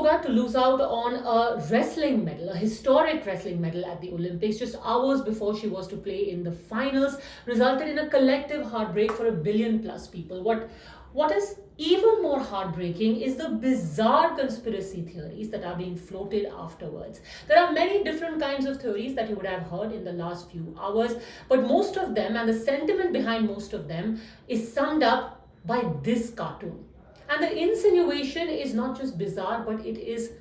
Phogat to lose out on a wrestling medal, a historic wrestling medal at the Olympics just hours before she was to play in the finals, resulted in a collective heartbreak for 1 billion+ people. What is even more heartbreaking is the bizarre conspiracy theories that are being floated afterwards. There are many different kinds of theories that you would have heard in the last few hours, but most of them and the sentiment behind most of them is summed up by this cartoon. And the insinuation is not just bizarre, but it is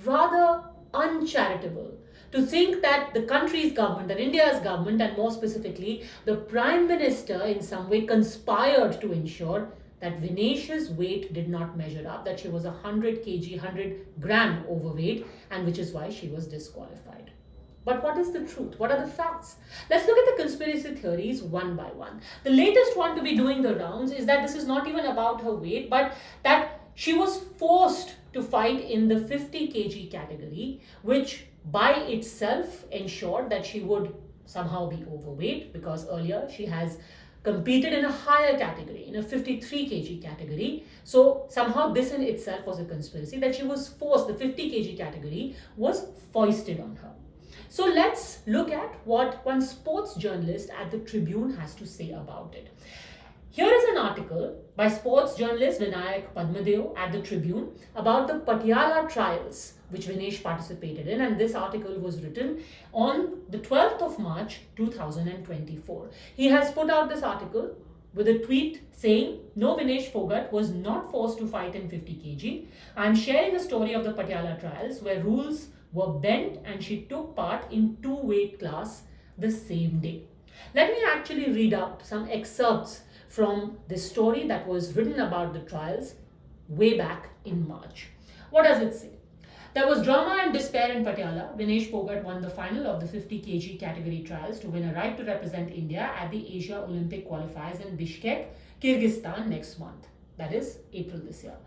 rather uncharitable. To think that the country's government, that India's government, and more specifically, the Prime Minister in some way conspired to ensure that Vinesh's weight did not measure up, that she was 100 kg, 100 gram overweight, and which is why she was disqualified. But what is the truth? What are the facts? Let's look at the conspiracy theories one by one. The latest one to be doing the rounds is that this is not even about her weight, but that she was forced to fight in the 50 kg category, which by itself ensured that she would somehow be overweight, because earlier she has competed in a higher category, in a 53 kg category. So somehow this in itself was a conspiracy, that she was forced, the 50 kg category was foisted on her. So let's look at what one sports journalist at the Tribune has to say about it. Here is an article by sports journalist Vinayak Padmaja at the Tribune about the Patiala trials which Vinesh participated in, and this article was written on the 12th of March 2024. He has put out this article with a tweet saying, "No, Vinesh Phogat was not forced to fight in 50 kg. I am sharing a story of the Patiala trials where rules were bent and she took part in 2 weight class the same day." Let me actually read out some excerpts from this story that was written about the trials way back in March. What does it say? There was drama and despair in Patiala. Vinesh Phogat won the final of the 50 kg category trials to win a right to represent India at the Asia Olympic qualifiers in Bishkek, Kyrgyzstan next month. That is April this year.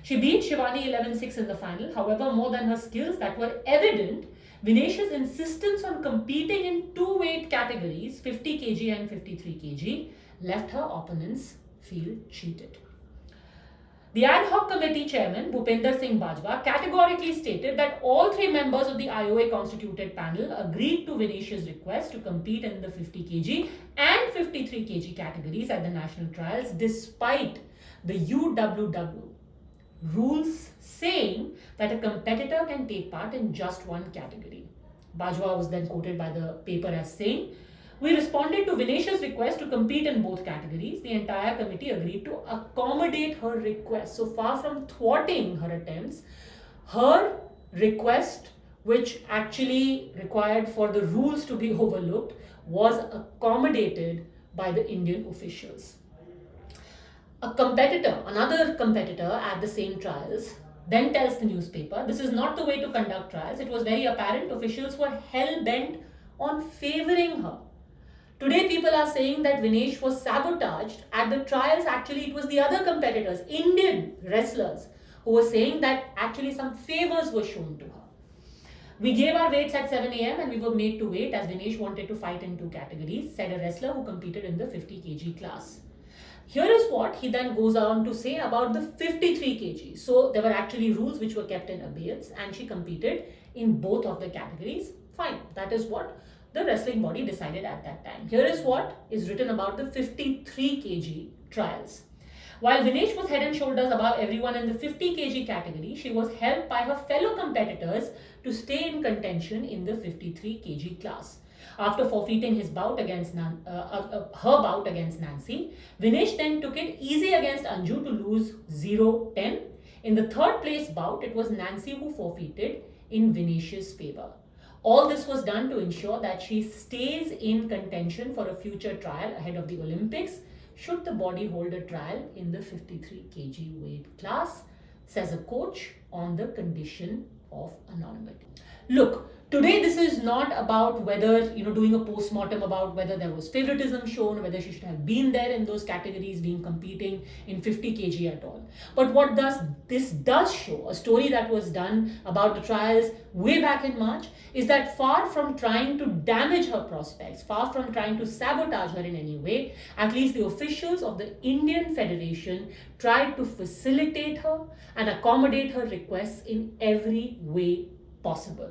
She beat Shivani 11-6 in the final. However, more than her skills that were evident, Vinesh's insistence on competing in 2 weight categories, 50 kg and 53 kg, left her opponents feel cheated. The ad hoc committee chairman, Bhupender Singh Bajwa, categorically stated that all 3 members of the IOA constituted panel agreed to Vinesh's request to compete in the 50 kg and 53 kg categories at the national trials, despite the UWW rules saying that a competitor can take part in just one category. Bajwa was then quoted by the paper as saying, "We responded to Vinesh's request to compete in both categories. The entire committee agreed to accommodate her request." So far from thwarting her attempts, her request, which actually required for the rules to be overlooked, was accommodated by the Indian officials. Another competitor at the same trials, then tells the newspaper, "This is not the way to conduct trials. It was very apparent officials were hell-bent on favoring her." Today, people are saying that Vinesh was sabotaged at the trials. Actually, it was the other competitors, Indian wrestlers, who were saying that actually some favors were shown to her. "We gave our weights at 7 a.m. and we were made to wait as Vinesh wanted to fight in 2 categories," said a wrestler who competed in the 50 kg class. Here is what he then goes on to say about the 53 kg. So there were actually rules which were kept in abeyance and she competed in both of the categories. Fine, that is what the wrestling body decided at that time. Here is what is written about the 53 kg trials. While Vinesh was head and shoulders above everyone in the 50 kg category, she was helped by her fellow competitors to stay in contention in the 53 kg class. After forfeiting her bout against Nancy, Vinesh then took it easy against Anju to lose 0-10. In the 3rd place bout, it was Nancy who forfeited in Vinesh's favor. All this was done to ensure that she stays in contention for a future trial ahead of the Olympics, should the body hold a trial in the 53 kg weight class, says a coach on the condition of anonymity. Look, today this is not about whether, doing a post-mortem about whether there was favoritism shown, whether she should have been there in those categories, being competing in 50 kg at all. But what does this does show, a story that was done about the trials way back in March, is that far from trying to damage her prospects, far from trying to sabotage her in any way, at least the officials of the Indian Federation tried to facilitate her and accommodate her requests in every way possible.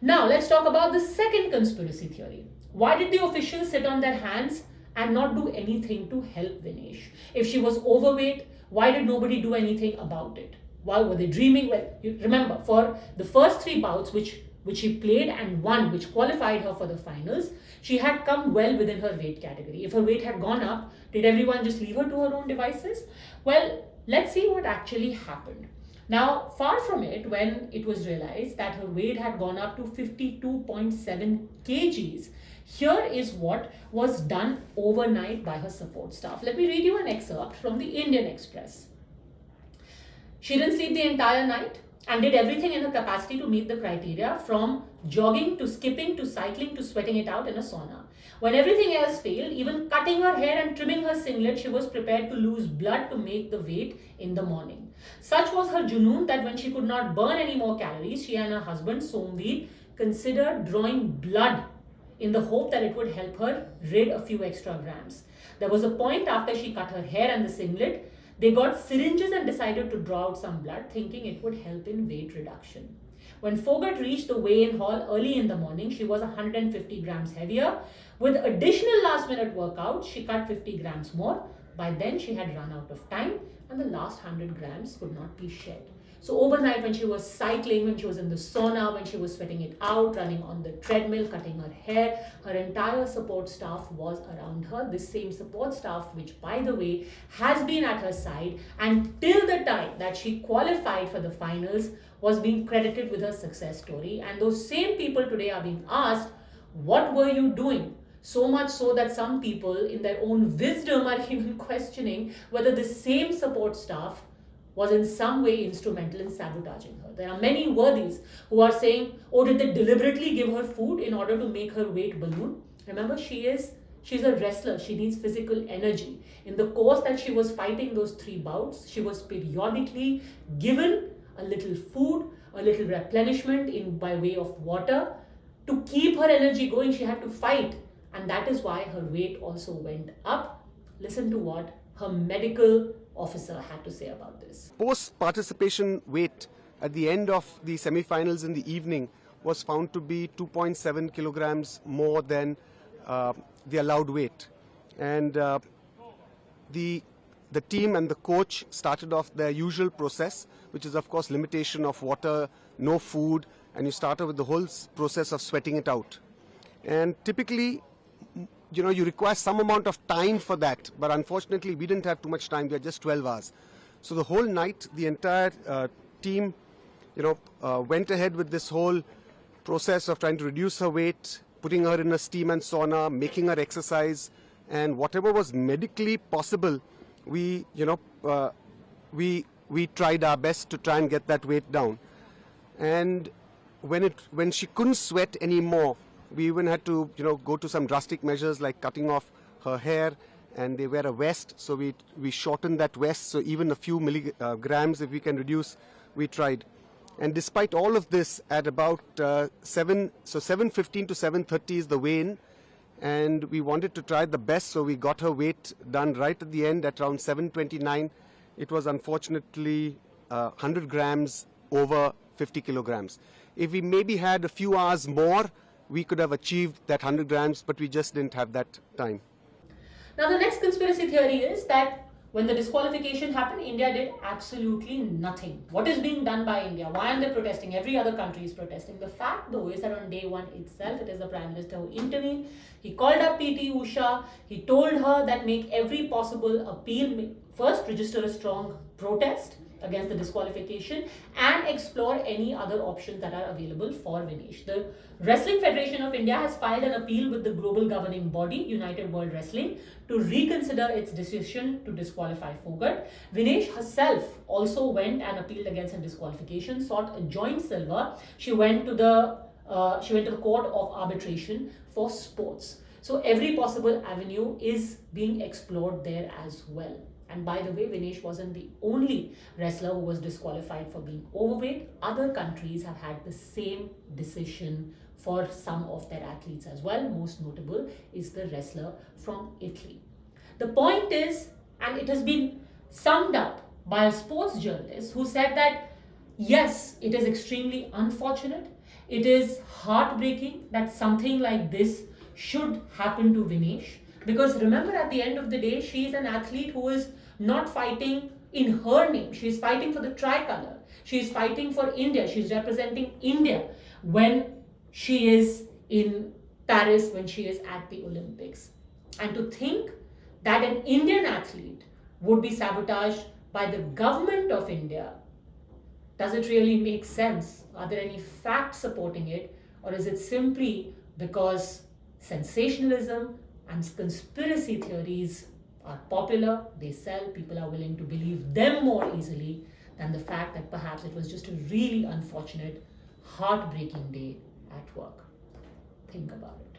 Now, let's talk about the second conspiracy theory. Why did the officials sit on their hands and not do anything to help Vinesh? If she was overweight, why did nobody do anything about it? Why were they dreaming? Well, you remember, for the first three bouts, which she played and won, which qualified her for the finals, she had come well within her weight category. If her weight had gone up, did everyone just leave her to her own devices? Well, let's see what actually happened. Now, far from it, when it was realized that her weight had gone up to 52.7 kgs, here is what was done overnight by her support staff. Let me read you an excerpt from the Indian Express. She didn't sleep the entire night and did everything in her capacity to meet the criteria, from jogging to skipping to cycling to sweating it out in a sauna. When everything else failed, even cutting her hair and trimming her singlet, she was prepared to lose blood to make the weight in the morning. Such was her junoon that when she could not burn any more calories, she and her husband Somveer considered drawing blood in the hope that it would help her rid a few extra grams. There was a point after she cut her hair and the singlet, they got syringes and decided to draw out some blood, thinking it would help in weight reduction. When Fogart reached the weigh-in hall early in the morning, she was 150 grams heavier. With additional last-minute workouts, she cut 50 grams more. By then, she had run out of time and the last 100 grams could not be shed. So overnight, when she was cycling, when she was in the sauna, when she was sweating it out, running on the treadmill, cutting her hair, her entire support staff was around her. This same support staff, which by the way, has been at her side until the time that she qualified for the finals, was being credited with her success story. And those same people today are being asked, what were you doing? So much so that some people in their own wisdom are even questioning whether the same support staff was in some way instrumental in sabotaging her. There are many worthies who are saying, oh, did they deliberately give her food in order to make her weight balloon? Remember, she's a wrestler. She needs physical energy. In the course that she was fighting those three bouts, she was periodically given a little food, a little replenishment by way of water. To keep her energy going, she had to fight. And that is why her weight also went up. Listen to what her medical officer had to say about this. Post-participation weight at the end of the semi-finals in the evening was found to be 2.7 kilograms more than the allowed weight. And the team and the coach started off their usual process, which is of course limitation of water, no food, and you start off with the whole process of sweating it out. And typically, you require some amount of time for that, but unfortunately we didn't have too much time. We had just 12 hours. So the whole night, the entire team, went ahead with this whole process of trying to reduce her weight, putting her in a steam and sauna, making her exercise, and whatever was medically possible, we tried our best to try and get that weight down. And when she couldn't sweat anymore, we even had to, go to some drastic measures like cutting off her hair, and they wear a vest, so we shortened that vest, so even a few milligrams, if we can reduce, we tried. And despite all of this, at about 7:15 to 7:30 is the weigh-in, and we wanted to try the best, so we got her weight done right at the end at around 7:29. It was unfortunately 100 grams over 50 kilograms. If we maybe had a few hours more, we could have achieved that 100 grams, but we just didn't have that time. Now, the next conspiracy theory is that when the disqualification happened, India did absolutely nothing. What is being done by India? Why aren't they protesting? Every other country is protesting. The fact, though, is that on day one itself, it is the Prime Minister who intervened. He called up PT Usha. He told her that make every possible appeal. First, register a strong protest. against the disqualification and explore any other options that are available for Vinesh. The Wrestling Federation of India has filed an appeal with the global governing body, United World Wrestling, to reconsider its decision to disqualify Fogart. Vinesh herself also went and appealed against her disqualification, sought a joint silver. She went to the Court of Arbitration for Sports. So every possible avenue is being explored there as well. And by the way, Vinesh wasn't the only wrestler who was disqualified for being overweight. Other countries have had the same decision for some of their athletes as well. Most notable is the wrestler from Italy. The point is, and it has been summed up by a sports journalist who said that yes, it is extremely unfortunate. It is heartbreaking that something like this should happen to Vinesh. Because remember, at the end of the day, she is an athlete who is not fighting in her name. She is fighting for the tricolor. She is fighting for India. She is representing India when she is in Paris, when she is at the Olympics. And to think that an Indian athlete would be sabotaged by the government of India, does it really make sense? Are there any facts supporting it? Or is it simply because sensationalism and conspiracy theories are popular, they sell, people are willing to believe them more easily than the fact that perhaps it was just a really unfortunate, heartbreaking day at work? Think about it.